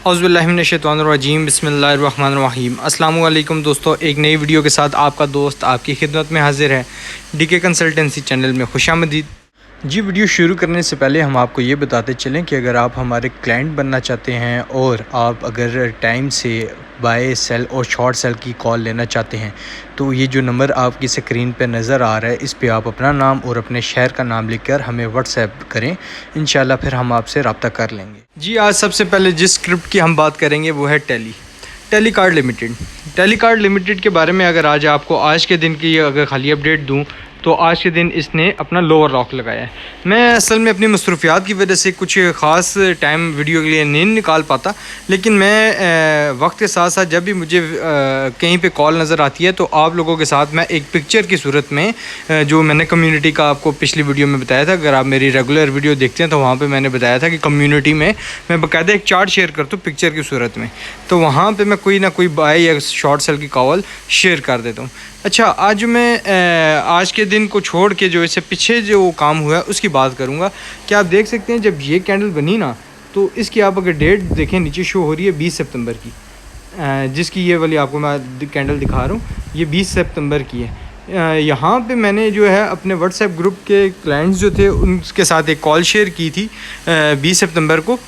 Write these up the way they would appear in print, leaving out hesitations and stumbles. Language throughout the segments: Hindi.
औज़ुबिल्लाहिमिनश्शैतानिर्रजीम बिस्मिल्लाहिर्रहमानिर्रहीम। अस्सलामु अलैकुम दोस्तों, एक नई वीडियो के साथ आपका दोस्त आपकी खिदमत में हाजिर है। डीके कंसल्टेंसी चैनल में खुशामदीद। जी, वीडियो शुरू करने से पहले हम आपको ये बताते चलें कि अगर आप हमारे क्लाइंट बनना चाहते हैं और आप अगर टाइम से बाय सेल और शॉर्ट सेल की कॉल लेना चाहते हैं तो ये जो नंबर आपकी स्क्रीन पे नज़र आ रहा है इस पे आप अपना नाम और अपने शहर का नाम लिखकर हमें व्हाट्सएप करें। इंशाल्लाह फिर हम आपसे रब्ता कर लेंगे। जी, आज सबसे पहले जिस स्क्रिप्ट की हम बात करेंगे वो है टेलीकार्ड लिमिटेड। टेलीकार्ड लिमिटेड के बारे में अगर आज आपको आज के दिन की अगर खाली अपडेट दूं तो आज के दिन इसने अपना लोअर लॉक लगाया है। मैं असल में अपनी मसरूफियात की वजह से कुछ ख़ास टाइम वीडियो के लिए नहीं निकाल पाता, लेकिन मैं वक्त के साथ साथ जब भी मुझे कहीं पे कॉल नज़र आती है तो आप लोगों के साथ मैं एक पिक्चर की सूरत में जो मैंने कम्युनिटी का आपको पिछली वीडियो में बताया था, अगर आप मेरी रेगुलर वीडियो देखते हैं तो वहाँ पर मैंने बताया था कि कम्यूनिटी में मैं बाकायदा एक चार्ट शेयर करता हूँ पिक्चर की सूरत में, तो वहाँ पर मैं कोई ना कोई बाय या शॉर्ट सेल की कॉल शेयर कर देता हूँ। अच्छा, आज मैं आज के दिन को छोड़ के जो इससे पीछे जो काम हुआ है उसकी बात करूंगा। क्या आप देख सकते हैं जब ये कैंडल बनी ना तो इसकी आप अगर डेट देखें नीचे शो हो रही है 20 सितंबर की, जिसकी ये वाली आपको मैं कैंडल दिखा रहा हूँ, ये 20 सितंबर की है। यहाँ पे मैंने जो है अपने व्हाट्सएप ग्रुप के क्लाइंट्स जो थे उनके साथ एक कॉल शेयर की थी 20 सितंबर को।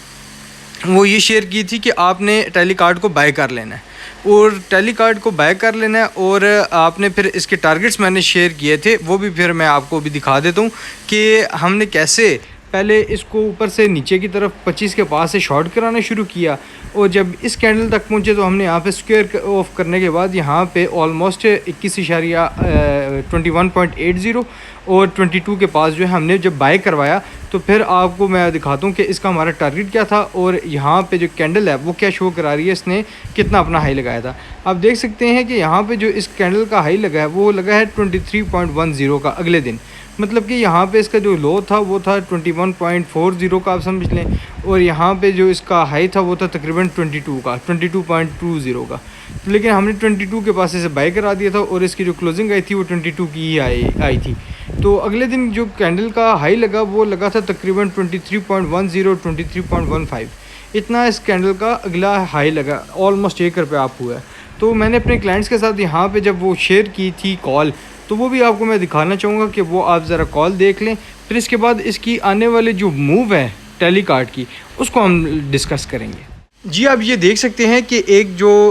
वो ये शेयर की थी कि आपने टेलीकार्ड को बाय कर लेना है और टेलीकार्ड को बाय कर लेना है, और आपने फिर इसके टारगेट्स मैंने शेयर किए थे वो भी फिर मैं आपको भी दिखा देता हूँ कि हमने कैसे पहले इसको ऊपर से नीचे की तरफ 25 के पास से शॉर्ट कराना शुरू किया, और जब इस कैंडल तक पहुँचे तो हमने यहाँ पे स्क्वायर ऑफ करने के बाद यहाँ पे ऑलमोस्ट 21.80 और 22 के पास जो है हमने जब बाय करवाया तो फिर आपको मैं दिखाता हूँ कि इसका हमारा टारगेट क्या था और यहाँ पे जो कैंडल है वो क्या शो करा रही है, इसने कितना अपना हाई लगाया था। आप देख सकते हैं कि यहाँ पे जो इस कैंडल का हाई लगा है वो लगा है 23.10 का अगले दिन, मतलब कि यहाँ पे इसका जो लो था वो था 21.40 का आप समझ लें, और यहाँ पे जो इसका हाई था वो था तकरीबन 22.20 का, लेकिन हमने 22 के पास इसे बाय करा दिया था और इसकी जो क्लोजिंग आई थी वो 22 की ही आई थी। तो अगले दिन जो कैंडल का हाई लगा वो लगा था तकरीबन 23.10 23.15, इतना इस कैंडल का अगला हाई लगा, ऑलमोस्ट 1 रुपये आप हुआ है। तो मैंने अपने क्लाइंट्स के साथ यहाँ पे जब वो शेयर की थी कॉल तो वो भी आपको मैं दिखाना चाहूँगा कि वो आप ज़रा कॉल देख लें, फिर इसके बाद इसकी आने वाली जो मूव है टेलीकार्ड की उसको हम डिस्कस करेंगे। जी, आप ये देख सकते हैं कि एक जो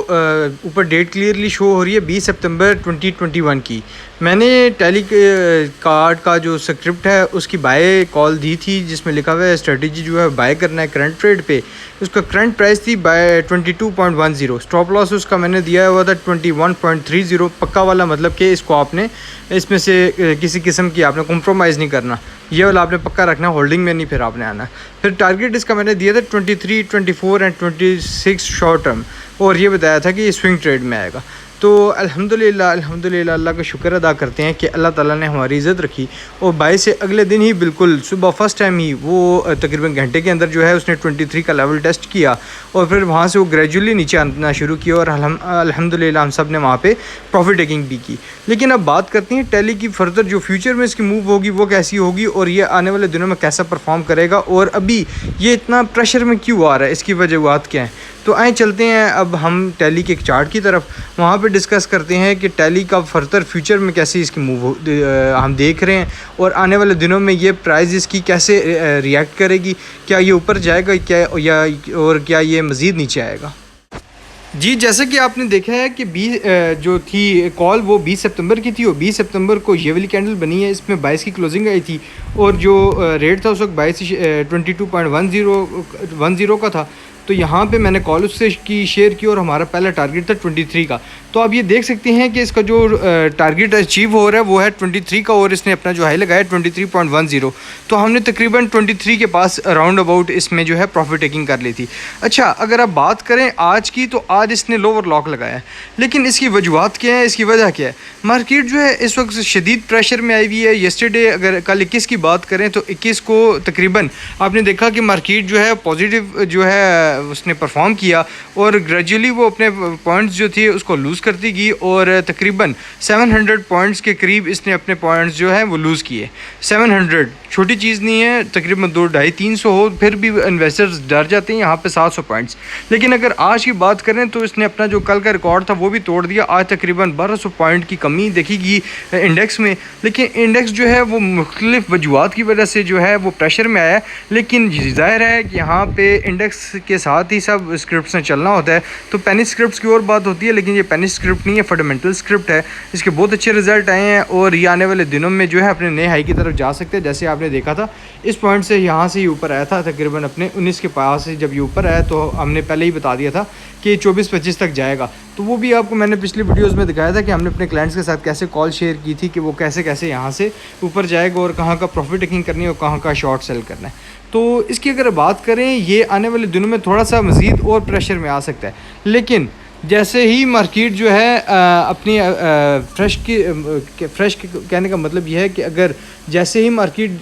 ऊपर डेट क्लियरली शो हो रही है 20 सितंबर 2021 की, मैंने टेलीकार्ड का जो स्क्रिप्ट है उसकी बाय कॉल दी थी जिसमें लिखा हुआ है स्ट्रेटजी जो है बाय करना है करंट ट्रेड पे। उसका करंट प्राइस थी बाय 22.10, स्टॉप लॉस उसका मैंने दिया हुआ था 21.30 पक्का वाला, मतलब कि इसको आपने इसमें से किसी किस्म की आपने कॉम्प्रोमाइज़ नहीं करना, ये वाला आपने पक्का रखना, होल्डिंग में नहीं फिर आपने आना। फिर टारगेट इसका मैंने दिया था 23, 24 एंड 26 शॉर्ट टर्म, और ये बताया था कि ये स्विंग ट्रेड में आएगा। तो अल्हम्दुलिल्लाह अल्लाह का शुक्र अदा करते हैं कि अल्लाह ताला ने हमारी इज़्ज़त रखी, और बाई से अगले दिन ही बिल्कुल सुबह फर्स्ट टाइम ही वो तकरीबन घंटे के अंदर जो है उसने 23 का लेवल टेस्ट किया और फिर वहाँ से वो ग्रेजुअली नीचे आना शुरू किया, और अल्हम्दुलिल्लाह हम सब ने वहाँ पे प्रॉफिट टेकिंग भी की। लेकिन अब बात करते हैं टेली की फर्दर जो फ्यूचर में इसकी मूव होगी वो कैसी होगी और ये आने वाले दिनों में कैसा परफॉर्म करेगा, और अभी ये इतना प्रेशर में क्यों आ रहा है, इसकी वजूहत क्या है। तो आए चलते हैं अब हम टेली के एक चार्ट की तरफ, वहाँ पे डिस्कस करते हैं कि टेली का फर्दर फ्यूचर में कैसे इसकी मूव हम देख रहे हैं, और आने वाले दिनों में ये प्राइस इसकी कैसे रिएक्ट करेगी, क्या ये ऊपर जाएगा क्या ये मज़ीद नीचे आएगा। जी, जैसे कि आपने देखा है कि 20 जो थी कॉल वो 20 सितंबर की थी, और 20 सितंबर को ये वाली कैंडल बनी है, इसमें 22 की क्लोजिंग आई थी, और जो रेट था उस वक्त 22.10 का था। तो यहाँ पे मैंने कॉल उससे की शेयर की और हमारा पहला टारगेट था 23 का। तो आप ये देख सकते हैं कि इसका जो टारगेट अचीव हो रहा है वो है 23 का, और इसने अपना जो हाई लगाया 23.10, तो हमने तकरीबन 23 के पास राउंड अबाउट इसमें जो है प्रॉफिट टेकिंग कर ली थी। अच्छा, अगर आप बात करें आज की तो आज इसने लोअर लॉक लगाया है, लेकिन इसकी वजूहत क्या है, इसकी वजह क्या है। मार्केट जो है इस वक्त शदीद प्रेशर में आई हुई है। येस्टरडे अगर कल 21 की बात करें तो 21 को तकरीबन आपने देखा कि मार्केट जो है पॉजिटिव जो है उसने परफॉर्म किया और ग्रेजुअली वो अपने पॉइंट्स जो थे उसको लूज़ करती गई और तकरीबन 700 पॉइंट्स के करीब इसने अपने पॉइंट्स जो है वो लूज़ किए। 700 छोटी चीज़ नहीं है, तकरीबन 200-250-300 हो फिर भी इन्वेस्टर्स डर जाते हैं, यहाँ पे 700 पॉइंट्स। लेकिन अगर आज की बात करें तो इसने अपना जो कल का रिकॉर्ड था वो भी तोड़ दिया। आज तकरीबन 1200 पॉइंट की कमी देखी गई इंडेक्स में, लेकिन इंडेक्स जो है वो मुख्तलिफ वजूहत की वजह से जो है वो प्रेशर में आया। लेकिन ज़ाहिर है कि यहाँ पे इंडेक्स के साथ ही सब स्क्रिप्ट ने चलना होता है, तो पेनी स्क्रिप्ट की और बात होती है, लेकिन ये पेनी स्क्रिप्ट नहीं है, फंडामेंटल स्क्रिप्ट है। इसके बहुत अच्छे रिजल्ट आए हैं और ये आने वाले दिनों में जो है अपने नए हाई की तरफ जा सकते हैं। जैसे आपने देखा था इस पॉइंट से यहाँ से ये ऊपर आया था, तकरीबन अपने 19 के पास से जब ये ऊपर आया तो हमने पहले ही बता दिया था कि 24-25 तक जाएगा। तो वो भी आपको मैंने पिछली वीडियोज़ में दिखाया था कि हमने अपने क्लाइंट्स के साथ कैसे कॉल शेयर की थी कि वो कैसे कैसे यहाँ से ऊपर जाएगा और कहाँ का प्रॉफिट टेकिंग करनी है और कहाँ का शॉर्ट सेल करना है। तो इसकी अगर बात करें, ये आने वाले दिनों में थोड़ा सा मज़ीद और प्रेशर में आ सकता है। लेकिन जैसे ही मार्केट जो है अपनी फ्रेश कहने का मतलब यह है कि अगर जैसे ही मार्केट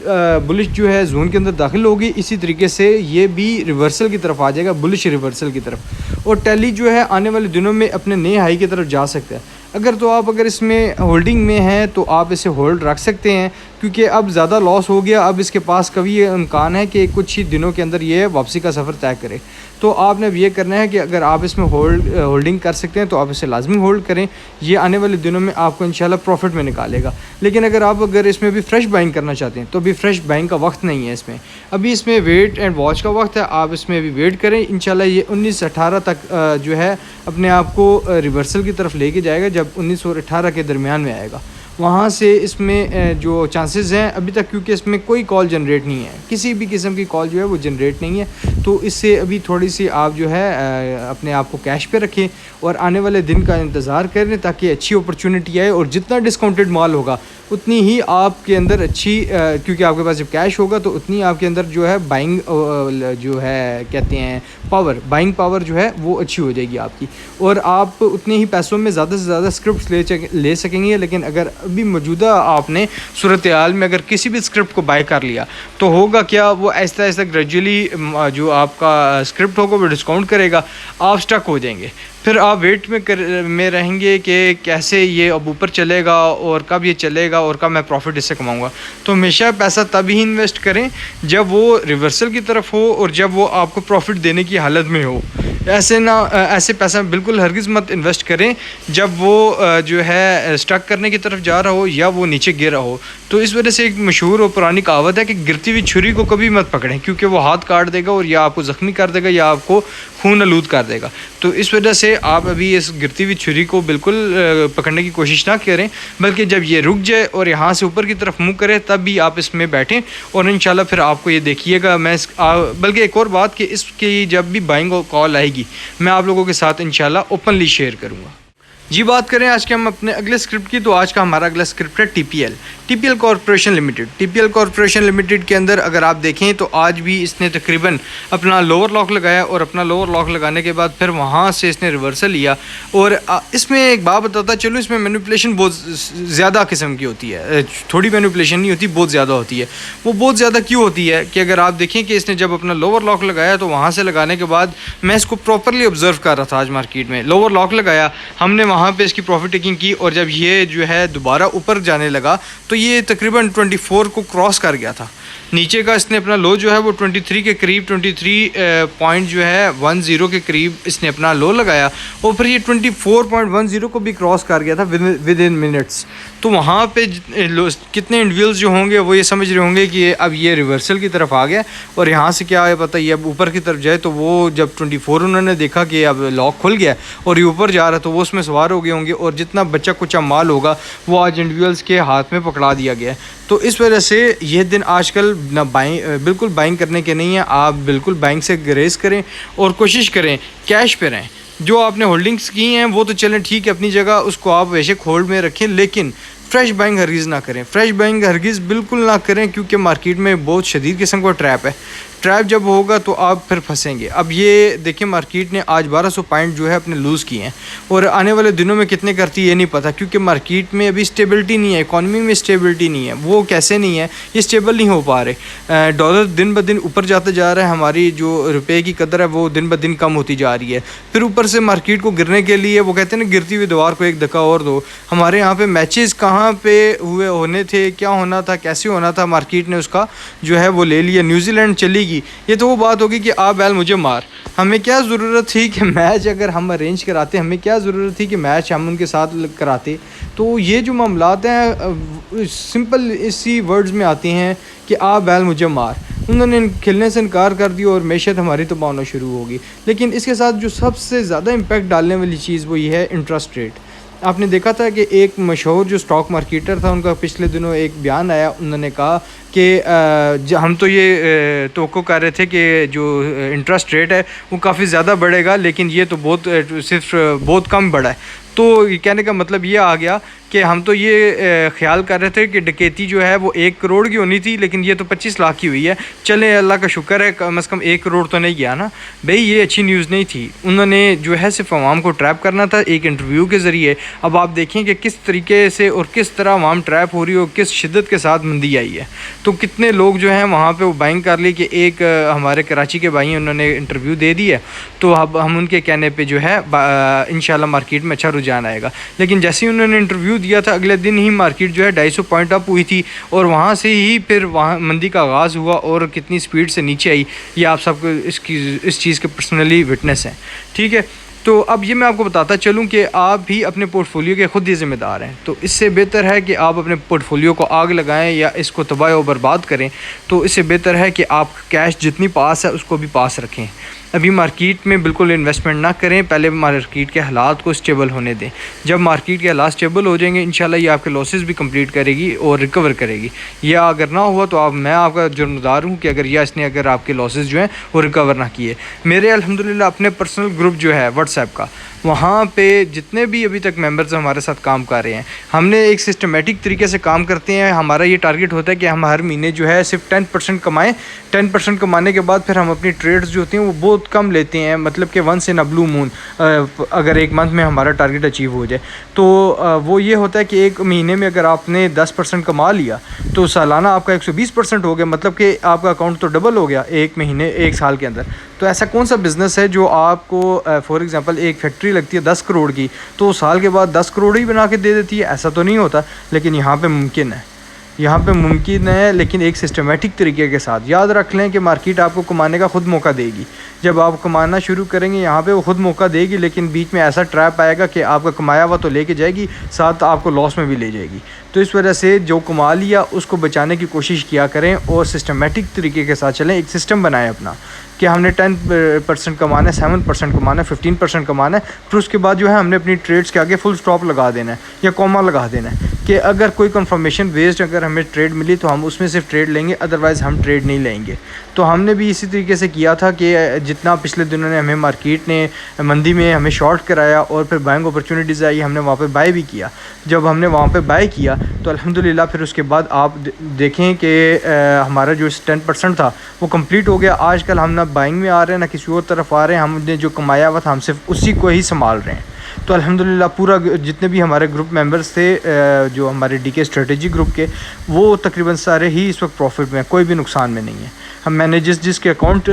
बुलिश जो है जोन के अंदर दाखिल होगी, इसी तरीके से ये भी रिवर्सल की तरफ आ जाएगा, बुलिश रिवर्सल की तरफ। और टैली जो है आने वाले दिनों में अपने नए हाई की तरफ जा सकता है। अगर इसमें होल्डिंग में हैं तो आप इसे होल्ड रख सकते हैं, क्योंकि अब ज़्यादा लॉस हो गया। अब इसके पास कभी ये इम्कान है कि कुछ ही दिनों के अंदर ये वापसी का सफ़र तय करे। तो आपने अब ये करना है कि अगर आप इसमें होल्डिंग कर सकते हैं तो आप इसे लाजमी होल्ड करें। ये आने वाले दिनों में आपको इंशाल्लाह प्रॉफिट में निकालेगा। लेकिन अगर इसमें भी फ्रेश बाइंग करना चाहते हैं तो अभी फ्रेश बाइंग का वक्त नहीं है इसमें, अभी इसमें वेट एंड वॉच का वक्त है। आप इसमें अभी वेट करें, इंशाल्लाह ये 19 से 18 तक जो है अपने आप को रिवर्सल की तरफ लेके जाएगा। जब 19 और 18 के दरमियान में आएगा, वहाँ से इसमें जो चांसेस हैं अभी तक, क्योंकि इसमें कोई कॉल जनरेट नहीं है, किसी भी किस्म की कॉल जो है वो जनरेट नहीं है, तो इससे अभी थोड़ी सी आप जो है अपने आप को कैश पे रखें और आने वाले दिन का इंतज़ार करें ताकि अच्छी अपॉर्चुनिटी आए। और जितना डिस्काउंटेड माल होगा उतनी ही आपके अंदर अच्छी क्योंकि आपके पास जब कैश होगा तो उतनी आपके अंदर जो है बाइंग जो है कहते हैं बाइंग पावर जो है वो अच्छी हो जाएगी आपकी, और आप उतने ही पैसों में ज़्यादा से ज़्यादा स्क्रिप्ट ले सकेंगे। लेकिन अगर अभी मौजूदा आपने सूरत हाल में अगर किसी भी स्क्रिप्ट को बाय कर लिया तो होगा क्या, वो ऐसा ऐसा ग्रेजुअली जो आपका स्क्रिप्ट होगा वो डिस्काउंट करेगा, आप स्टक हो जाएंगे। फिर आप वेट में रहेंगे कि कैसे ये अब ऊपर चलेगा और कब ये चलेगा और कब मैं प्रॉफिट इससे कमाऊंगा। तो हमेशा पैसा तभी इन्वेस्ट करें जब वो रिवर्सल की तरफ हो और जब वो आपको प्रॉफिट देने की हालत में हो। ऐसे पैसा बिल्कुल हरगिज़ मत इन्वेस्ट करें जब वो जो है स्टक करने की तरफ जा रहा हो या वो नीचे गिर रहा हो। तो इस वजह से एक मशहूर और पुरानी कहावत है कि गिरती हुई छुरी को कभी मत पकड़ें, क्योंकि वो हाथ काट देगा और या आपको ज़ख्मी कर देगा या आपको खून आलूद कर देगा। तो इस वजह से आप अभी इस गिरती हुई छुरी को बिल्कुल पकड़ने की कोशिश ना करें, बल्कि जब ये रुक जाए और यहाँ से ऊपर की तरफ मुँह करे तब भी आप इसमें बैठें और इंशाल्लाह फिर आपको ये देखिएगा। बल्कि एक और बात कि इसकी जब भी बाइंग कॉल आएगी मैं आप लोगों के साथ इंशाल्लाह ओपनली शेयर करूँगा। जी बात करें आज के हम अपने अगले स्क्रिप्ट की, तो आज का हमारा अगला स्क्रिप्ट है TPL corporation limited. TPL corporation limited के अंदर अगर आप देखें तो आज भी इसने तकरीबन अपना लोअर लॉक लगाया और अपना लोअर लॉक लगाने के बाद फिर वहाँ से इसने रिवर्सल लिया। और इसमें एक बात बताता चलो, इसमें मैनिपुलेशन बहुत ज़्यादा किस्म की होती है, थोड़ी मैनिपुलेशन नहीं होती, बहुत ज़्यादा होती है। वो बहुत ज़्यादा क्यों होती है कि अगर आप देखें कि इसने जब अपना लोअर लॉक लगाया तो वहाँ से लगाने के बाद मैं इसको प्रॉपरली ऑब्जर्व कर रहा था। आज मार्केट में लोअर लॉक लगाया हमने, वहाँ पे इसकी प्रॉफिट टेकिंग की और जब ये जो है दोबारा ऊपर जाने लगा तो ये तकरीबन 24 को क्रॉस कर गया था। नीचे का इसने अपना लो जो है वो 23 के करीब 23 पॉइंट जो है 10 के करीब इसने अपना लो लगाया और फिर ये 24.10 को भी क्रॉस कर गया था विद इन मिनट्स। तो वहाँ पे कितने इंडिविजुअल्स जो होंगे वो ये समझ रहे होंगे कि अब ये रिवर्सल की तरफ आ गया और यहाँ से क्या है पता, ये अब ऊपर की तरफ जाए। तो वो जब 24 उन्होंने देखा कि अब लॉक खुल गया और ये ऊपर जा रहा है तो वो उसमें सवार हो गए होंगे और जितना बच्चा कुचा माल होगा वो आज इंडिविजुअल्स के हाथ में पकड़ा दिया गया। तो इस वजह से ये दिन आजकल ना बिल्कुल बाइंग करने के नहीं है। आप बिल्कुल बाइंग से ग्रेस करें और कोशिश करें कैश पे रहें। जो आपने होल्डिंग्स की हैं वो तो चलें ठीक है अपनी जगह, उसको आप बेशक होल्ड में रखें, लेकिन फ्रेश बाइंग हरगिज़ ना करें। फ्रेश बाइंग हरगिज़ बिल्कुल ना करें, क्योंकि मार्केट में बहुत शदीद किस्म का ट्रैप है। ट्रैप जब होगा तो आप फिर फंसेंगे। अब ये देखिए मार्केट ने आज 1200 पॉइंट जो है अपने लूज़ किए हैं और आने वाले दिनों में कितने करती है ये नहीं पता, क्योंकि मार्केट में अभी स्टेबिलिटी नहीं है, इकॉनमी में स्टेबिलिटी नहीं है। वो कैसे नहीं है, ये स्टेबल नहीं हो पा रहे। डॉलर दिन ब दिन ऊपर जाता जा रहा है, हमारी जो रुपये की कदर है वो दिन ब दिन कम होती जा रही है। फिर ऊपर से मार्केट को गिरने के लिए वो कहते हैं ना, गिरती हुई दीवार को एक धक्का और दो। हमारे यहाँ पे मैचेस कहाँ पे हुए होने थे, क्या होना था, कैसे होना था, मार्केट ने उसका जो है वो ले लिया। न्यूजीलैंड चलेगी, ये तो वो बात होगी कि आ बैल मुझे मार। हमें क्या ज़रूरत थी कि मैच अगर हम अरेंज कराते, हमें क्या ज़रूरत थी कि मैच हम उनके साथ कराते। तो ये जो मामलात हैं सिंपल इसी वर्ड्स में आती हैं कि आ बैल मुझे मार। उन्होंने खेलने से इनकार कर दिया और मैशत हमारी तबाह होना शुरू होगी। लेकिन इसके साथ जो सबसे ज़्यादा इम्पैक्ट डालने वाली चीज़ वो ये है इंटरेस्ट रेट। आपने देखा था कि एक मशहूर जो स्टॉक मार्केटर था, उनका पिछले दिनों एक बयान आया। उन्होंने कहा कि हम तो ये तवक्को कर रहे थे कि जो इंटरेस्ट रेट है वो काफ़ी ज़्यादा बढ़ेगा, लेकिन ये तो सिर्फ बहुत कम बढ़ा है। तो कहने का मतलब ये आ गया कि हम तो ये ख्याल कर रहे थे कि डकैती जो है वो 1 करोड़ की होनी थी, लेकिन ये तो 25 लाख की हुई है। चले अल्लाह का शुक्र है, कम से कम 1 करोड़ तो नहीं गया ना भाई। ये अच्छी न्यूज़ नहीं थी। उन्होंने जो है सिर्फ अवाम को ट्रैप करना था एक इंटरव्यू के ज़रिए। अब आप देखें कि किस तरीके से और किस तरह अवाम ट्रैप हो रही हो, किस शिद्दत के साथ मंदी आई है। तो कितने लोग जो हैं वहाँ पे वो बाइंग कर ली कि एक हमारे कराची के भाई हैं, उन्होंने इंटरव्यू दे दी है, तो अब हम उनके कहने पे जो है इंशाल्लाह मार्केट में अच्छा रुझान आएगा। लेकिन जैसे ही उन्होंने इंटरव्यू दिया था, अगले दिन ही मार्केट जो है 250 पॉइंट अप हुई थी और वहाँ से ही फिर वहाँ मंदी का आगाज़ हुआ और कितनी स्पीड से नीचे आई, ये आप सबको इस चीज़ के पर्सनली विटनेस हैं। ठीक है, तो अब ये मैं आपको बताता चलूँ कि आप भी अपने पोर्टफोलियो के ख़ुद ही ज़िम्मेदार हैं। तो इससे बेहतर है कि आप अपने पोर्टफोलियो को आग लगाएं या इसको तबाह और बर्बाद करें। तो इससे बेहतर है कि आप कैश जितनी पास है उसको भी पास रखें। अभी मार्केट में बिल्कुल इन्वेस्टमेंट ना करें, पहले मार्केट के हालात को स्टेबल होने दें। जब मार्केट के हालात स्टेबल हो जाएंगे, इंशाल्लाह ये आपके लॉसेस भी कंप्लीट करेगी और रिकवर करेगी। या अगर ना हुआ तो मैं आपका जुर्मदार हूँ कि अगर आपके लॉसेस जो हैं वो रिकवर ना किए। मेरे अल्हम्दुलिल्लाह अपने पर्सनल ग्रुप जो है व्हाट्सएप का, वहाँ पे जितने भी अभी तक मेंबर्स हमारे साथ काम कर रहे हैं, हमने एक सिस्टमेटिक तरीके से काम करते हैं। हमारा ये टारगेट होता है कि हम हर महीने जो है सिर्फ 10% कमाएं। 10% कमाने के बाद फिर हम अपनी ट्रेड्स जो होती हैं वो बहुत कम लेते हैं, मतलब कि once in a blue moon अगर एक मंथ में हमारा टारगेट अचीव हो जाए तो वो ये होता है कि एक महीने में अगर आपने 10% कमा लिया तो सालाना आपका 120% हो गया, मतलब कि आपका अकाउंट तो डबल हो गया एक महीने, एक साल के अंदर। तो ऐसा कौन सा बिज़नेस है जो आपको फॉर एग्ज़ाम्पल एक फैक्ट्री लगती है 10 करोड़ की, तो साल के बाद 10 करोड़ ही बना के दे देती है? ऐसा तो नहीं होता, लेकिन यहाँ पे मुमकिन है। यहाँ पे मुमकिन है, लेकिन एक सिस्टमेटिक तरीके के साथ। याद रख लें कि मार्केट आपको कमाने का ख़ुद मौका देगी। जब आप कमाना शुरू करेंगे यहाँ पे वो ख़ुद मौका देगी, लेकिन बीच में ऐसा ट्रैप आएगा कि आपका कमाया हुआ तो लेके जाएगी, साथ आपको लॉस में भी ले जाएगी। तो इस वजह से जो कमा लिया उसको बचाने की कोशिश किया करें और सिस्टमेटिक तरीके के साथ चलें। एक सिस्टम बनाएं अपना कि हमने 10% कमाना है, 7% कमाना है, 15% कमाना है। फिर उसके बाद जो है हमने अपनी ट्रेड्स के आगे फुल स्टॉप लगा देना है या कॉमा लगा देना है कि अगर कोई कंफर्मेशन बेस्ड अगर हमें ट्रेड मिली तो हम उसमें सिर्फ ट्रेड लेंगे, अदरवाइज़ हम ट्रेड नहीं लेंगे। तो हमने भी इसी तरीके से किया था कि जितना पिछले दिनों ने हमें मार्केट ने मंदी में हमें शॉर्ट कराया और फिर बाइंग अपॉर्चुनिटीज़ आई, हमने वहाँ पे बाय भी किया। जब हमने वहाँ पे बाय किया तो अल्हम्दुलिल्लाह फिर उसके बाद आप देखें कि हमारा जो 10% था वो कंप्लीट हो गया। आजकल हम ना बाइंग में आ रहे हैं ना किसी और तरफ आ रहे हैं, हमने जो कमाया हुआ था हम सिर्फ उसी को ही संभाल रहे हैं। तो अल्हम्दुलिल्लाह पूरा जितने भी हमारे ग्रुप मेंबर्स थे जो हमारे डीके स्ट्रेटेजी ग्रुप के, वो तकरीबन सारे ही इस वक्त प्रॉफिट में, कोई भी नुकसान में नहीं है। मैंने जिसके अकाउंट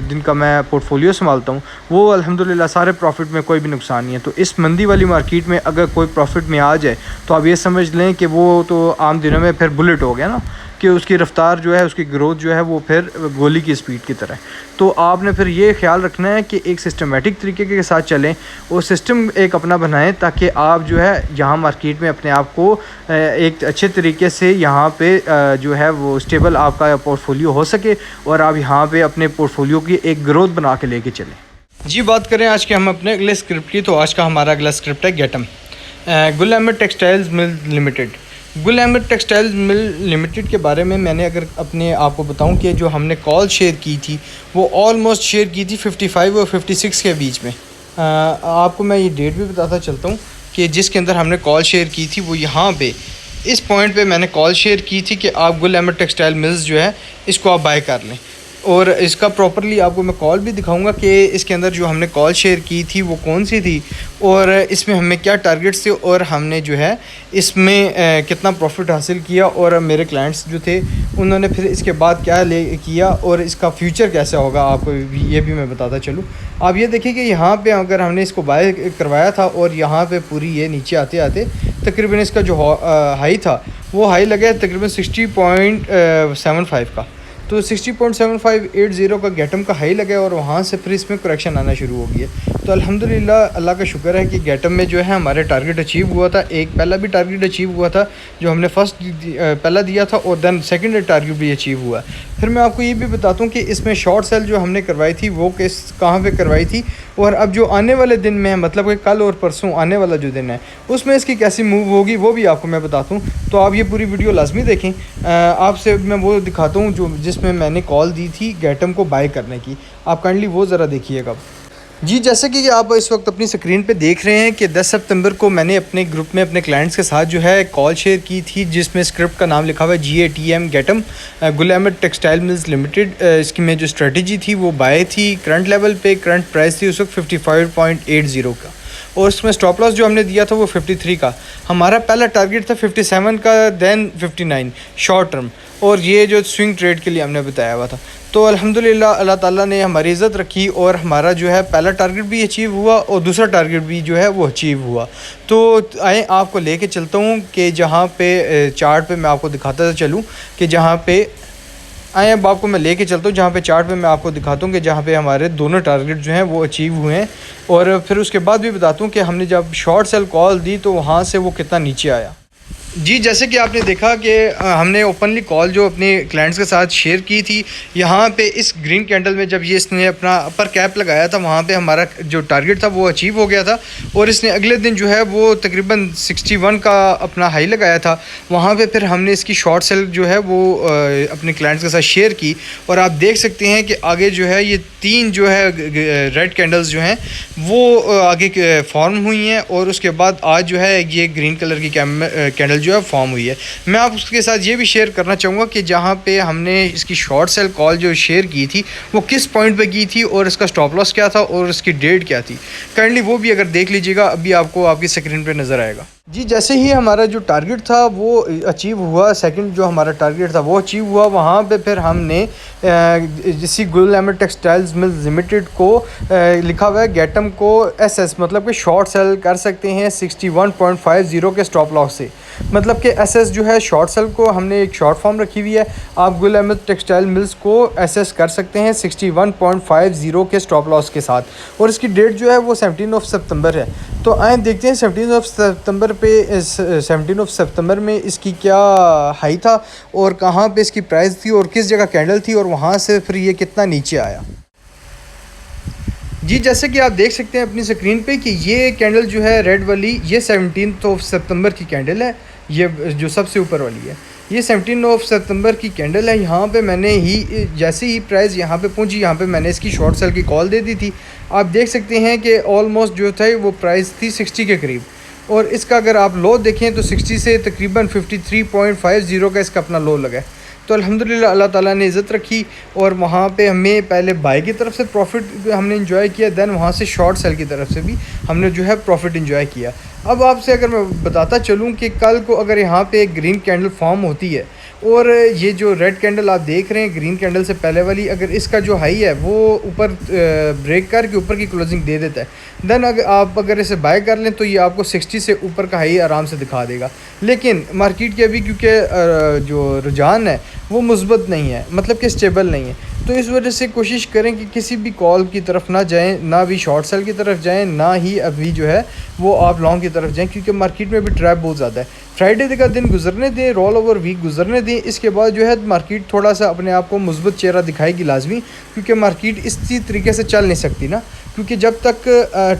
जिनका मैं पोर्टफोलियो संभालता हूँ वो अल्हम्दुलिल्लाह सारे प्रॉफिट में, कोई भी नुकसान नहीं है। तो इस मंदी वाली मार्केट में अगर कोई प्रॉफिट में आ जाए तो आप ये समझ लें कि वो तो आम दिनों में फिर बुलेट हो गया ना, कि उसकी रफ़्तार जो है, उसकी ग्रोथ जो है वो फिर गोली की स्पीड की तरह है। तो आपने फिर ये ख्याल रखना है कि एक सिस्टमेटिक तरीके के साथ चलें और सिस्टम एक अपना बनाएं, ताकि आप जो है यहाँ मार्केट में अपने आप को एक अच्छे तरीके से यहाँ पे जो है वो स्टेबल आपका पोर्टफोलियो हो सके और आप यहाँ पे अपने पोर्टफोलियो की एक ग्रोथ बना के लेके चलें। जी, बात करें आज के हम अपने अगले स्क्रिप्ट की, तो आज का हमारा अगला स्क्रिप्ट है गेटम Gul Ahmed textiles mill limited. Gul Ahmed textiles mill limited के बारे में मैंने अगर अपने आपको बताऊं कि जो हमने कॉल शेयर की थी वो ऑलमोस्ट शेयर की थी 55 और 56 के बीच में। आपको मैं ये डेट भी बताता चलता हूं कि जिसके अंदर हमने कॉल शेयर की थी वो यहाँ पे इस पॉइंट पे मैंने कॉल शेयर की थी कि आप गुल अहमद टेक्सटाइल मिल्स जो है इसको आप बाय कर लें। और इसका प्रॉपरली आपको मैं कॉल भी दिखाऊंगा कि इसके अंदर जो हमने कॉल शेयर की थी वो कौन सी थी और इसमें हमें क्या टारगेट्स थे और हमने जो है इसमें कितना प्रॉफिट हासिल किया और मेरे क्लाइंट्स जो थे उन्होंने फिर इसके बाद क्या ले किया और इसका फ्यूचर कैसा होगा आपको ये भी मैं बताता चलूँ। आप ये देखिए कि यहाँ पे अगर हमने इसको बाय करवाया था और यहाँ पे पूरी ये नीचे आते आते तकरीबन इसका जो हाई था वो हाई लगा तकरीबन 60.75 का, तो 60.7580 का गेटम का हाई लगा और वहाँ से फिर इसमें करेक्शन आना शुरू हो गई है। तो अल्हम्दुलिल्लाह अल्लाह का शुक्र है कि गेटम में जो है हमारे टारगेट अचीव हुआ था। एक पहला भी टारगेट अचीव हुआ था जो हमने फर्स्ट पहला दिया था और दैन सेकंड टारगेट भी अचीव हुआ। फिर मैं आपको ये भी बताता हूँ कि इसमें शॉर्ट सेल जो हमने करवाई थी वो कहाँ पे करवाई थी और अब जो आने वाले दिन में है मतलब कि कल और परसों आने वाला जो दिन है उसमें इसकी कैसी मूव होगी वो भी आपको मैं बताता हूँ। तो आप ये पूरी वीडियो लाजमी देखें। आपसे मैं वो दिखाता हूँ जो जिसमें मैंने कॉल दी थी गेटम को बाय करने की, आप काइंडली वो ज़रा देखिएगा। जी जैसे कि आप इस वक्त अपनी स्क्रीन पे देख रहे हैं कि 10 सितंबर को मैंने अपने ग्रुप में अपने क्लाइंट्स के साथ जो है कॉल शेयर की थी जिसमें स्क्रिप्ट का नाम लिखा हुआ है GATM गेटम Gul Ahmed textile mills limited. इसकी में जो स्ट्रेटजी थी वो बाय थी। करंट लेवल पे करंट प्राइस थी उस वक्त 55.80 का और उसमें स्टॉप लॉस जो हमने दिया था वो 53 का। हमारा पहला टारगेट था 57 का, देन 59 शॉर्ट टर्म और ये जो स्विंग ट्रेड के लिए हमने बताया हुआ था। तो अल्हम्दुलिल्लाह अल्लाह ताला ने हमारी इज़्ज़त रखी और हमारा जो है पहला टारगेट भी अचीव हुआ और दूसरा टारगेट भी जो है वो अचीव हुआ। तो आए आपको लेके चलता हूँ कि जहाँ पे चार्ट पे मैं आपको दिखाता चलूँ कि जहाँ पे आए अब आपको मैं लेके चलता हूँ जहाँ पे चार्ट पे मैं आपको दिखाता हूँ कि जहाँ पे हमारे दोनों टारगेट जो हैं वो अचीव हुए हैं और फिर उसके बाद भी बताता हूँ कि हमने जब शॉर्ट सेल कॉल दी तो वहाँ से वो कितना नीचे आया। जी जैसे कि आपने देखा कि हमने ओपनली कॉल जो अपने क्लाइंट्स के साथ शेयर की थी, यहाँ पे इस ग्रीन कैंडल में जब ये इसने अपना अपर कैप लगाया था वहाँ पे हमारा जो टारगेट था वो अचीव हो गया था और इसने अगले दिन जो है वो तकरीबन 61 का अपना हाई लगाया था। वहाँ पे फिर हमने इसकी शॉर्ट सेल जो है वो अपने क्लाइंट्स के साथ शेयर की और आप देख सकते हैं कि आगे जो है ये 3 जो है रेड कैंडल्स जो हैं वो आगे फॉर्म हुई हैं और उसके बाद आज जो है ये ग्रीन कलर की कैंडल जो है फॉर्म हुई है। मैं आप उसके साथ ये भी शेयर करना चाहूँगा कि जहाँ पे हमने इसकी शॉर्ट सेल कॉल जो शेयर की थी वो किस पॉइंट पे की थी और इसका स्टॉप लॉस क्या था और इसकी डेट क्या थी। काइंडली वो भी अगर देख लीजिएगा अभी आपको आपकी स्क्रीन पे नज़र आएगा। जी जैसे ही हमारा जो टारगेट था वो अचीव हुआ, सेकंड जो हमारा टारगेट था वो अचीव हुआ, वहाँ पे फिर हमने जिसी Gul Ahmed textiles mills limited को लिखा हुआ है गेटम को SS मतलब कि शॉर्ट सेल कर सकते हैं 61.50 के स्टॉप लॉस से। मतलब कि SS जो है शॉर्ट सेल को हमने एक शॉर्ट फॉर्म रखी हुई है। आप गुल अहमद टेक्सटाइल मिल्स को SS कर सकते हैं 61.50 के स्टॉप लॉस के साथ और इसकी डेट जो है वो 17 सितंबर है। तो आए देखते हैं 17 सितंबर पे 17 सितंबर में इसकी क्या हाई था और कहाँ पे इसकी प्राइस थी और किस जगह कैंडल थी और वहाँ से फिर ये कितना नीचे आया। जी जैसे कि आप देख सकते हैं अपनी स्क्रीन पे कि ये कैंडल जो है रेड वाली ये 17 सितंबर की कैंडल है। ये जो सबसे ऊपर वाली है ये 17 सितंबर की कैंडल है। यहाँ पे मैंने ही जैसे ही प्राइस यहाँ पे पहुँची यहाँ पे मैंने इसकी शॉर्ट सेल की कॉल दे दी थी। आप देख सकते हैं कि ऑलमोस्ट जो था वो प्राइस थी 60 के करीब और इसका अगर आप लो देखें तो 60 से तकरीबन 53.50 का इसका अपना लो लगा है। तो अल्हम्दुलिल्लाह अल्लाह ताला ने इज़्ज़त रखी और वहाँ पे हमें पहले बाय की तरफ से प्रॉफिट हमने इंजॉय किया, देन वहाँ से शॉर्ट सेल की तरफ से भी हमने जो है प्रॉफिट इंजॉय किया। अब आपसे अगर मैं बताता चलूँ कि कल को अगर यहाँ पे एक ग्रीन कैंडल फॉर्म होती है और ये जो रेड कैंडल आप देख रहे हैं ग्रीन कैंडल से पहले वाली, अगर इसका जो हाई है वो ऊपर ब्रेक करके ऊपर की क्लोजिंग दे देता है, देन अगर इसे बाय कर लें तो ये आपको 60 से ऊपर का हाई आराम से दिखा देगा। लेकिन मार्केट के अभी क्योंकि जो रुझान है वो मुस्बत नहीं है, मतलब कि स्टेबल नहीं है, तो इस वजह से कोशिश करें कि किसी भी कॉल की तरफ ना जाएं, ना भी शॉर्ट सेल की तरफ जाएं, ना ही अभी जो है वो आप लॉन्ग की तरफ जाएं, क्योंकि मार्केट में भी ट्रैप बहुत ज़्यादा है। फ्राइडे का दिन गुजरने दें, रोल ओवर वीक गुजरने दें, इसके बाद जो है मार्केट थोड़ा सा अपने आप को मुस्बत चेहरा दिखाएगी लाजमी, क्योंकि मार्केट इसी तरीके से चल नहीं सकती ना, क्योंकि जब तक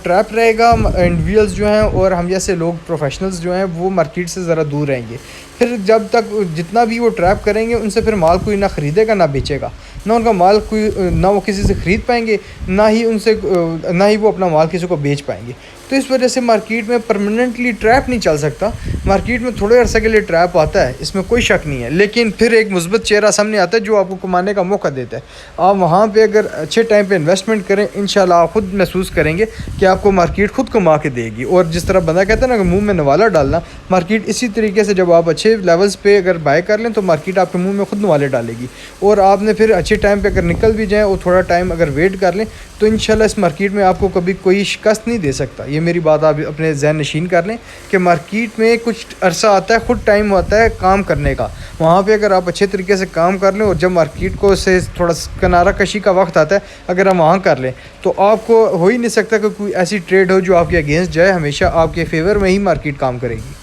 ट्रैप रहेगा इंडिविजुअल्स जो हैं और हम जैसे लोग प्रोफेशनल्स जो हैं वो मार्केट से ज़रा दूर रहेंगे। फिर जब तक जितना भी वो ट्रैप करेंगे उनसे फिर माल कोई ना ख़रीदेगा ना बेचेगा, ना उनका माल कोई ना वो किसी से ख़रीद पाएंगे, ना ही वो अपना माल किसी को बेच पाएंगे। तो इस वजह से मार्केट में परमानेंटली ट्रैप नहीं चल सकता। मार्केट में थोड़े अरसे के लिए ट्रैप आता है, इसमें कोई शक नहीं है, लेकिन फिर एक मुस्बत चेहरा सामने आता है जो आपको कमाने का मौका देता है। आप वहाँ पे अगर अच्छे टाइम पे इन्वेस्टमेंट करें, इंशाल्लाह आप खुद महसूस करेंगे कि आपको मार्केट खुद कमा के देगी। और जिस तरह बंदा कहता है ना कि मुँह में नवाला डालना, मार्केट इसी तरीके से जब आप अच्छे लेवल्स पे अगर बाय कर लें तो मार्केट आपके मुँह में खुद नवाले डालेगी। और आपने फिर अच्छे टाइम पर अगर निकल भी जाएँ और थोड़ा टाइम अगर वेट कर लें तो इंशाल्लाह इस मार्केट में आपको कभी कोई शिकस्त नहीं दे सकता। ये मेरी बात आप अपने ज़हन नशीन कर लें कि मार्केट में कुछ अरसा आता है, खुद टाइम होता है काम करने का। वहाँ पे अगर आप अच्छे तरीके से काम कर लें और जब मार्केट को से थोड़ा किनारा कशी का वक्त आता है अगर हम वहाँ कर लें तो आपको हो ही नहीं सकता कि कोई ऐसी ट्रेड हो जो आपके अगेंस्ट जाए। हमेशा आपके फेवर में ही मार्केट काम करेगी।